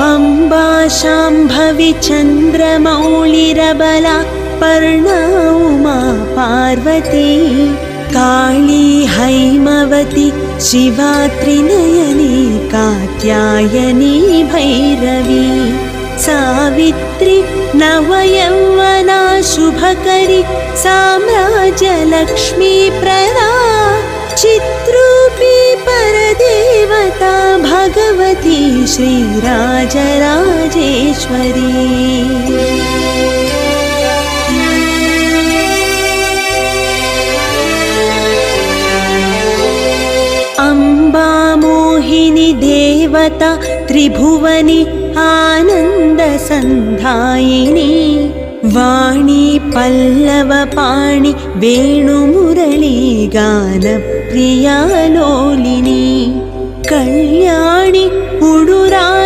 अम्बा शाम्भवी चन्द्रमौळिरबला पर्णा उमा पार्वती काली हैमवती शिवा त्रिनयनी कात्यायनी भैरवी सावित्री नवयौवना शुभकरी साम्राज्यलक्ष्मी प्रदा चित्रूपी परदेवता भगवती श्रीराजराजेश्वरी। अम्बा मोहिनी देवता त्रिभुवनी आनन्दसन्धायिनी वाणी पल्लवपाणि वेणुमुरली गानप्रिया लोलिनी कल्याणी उडुराज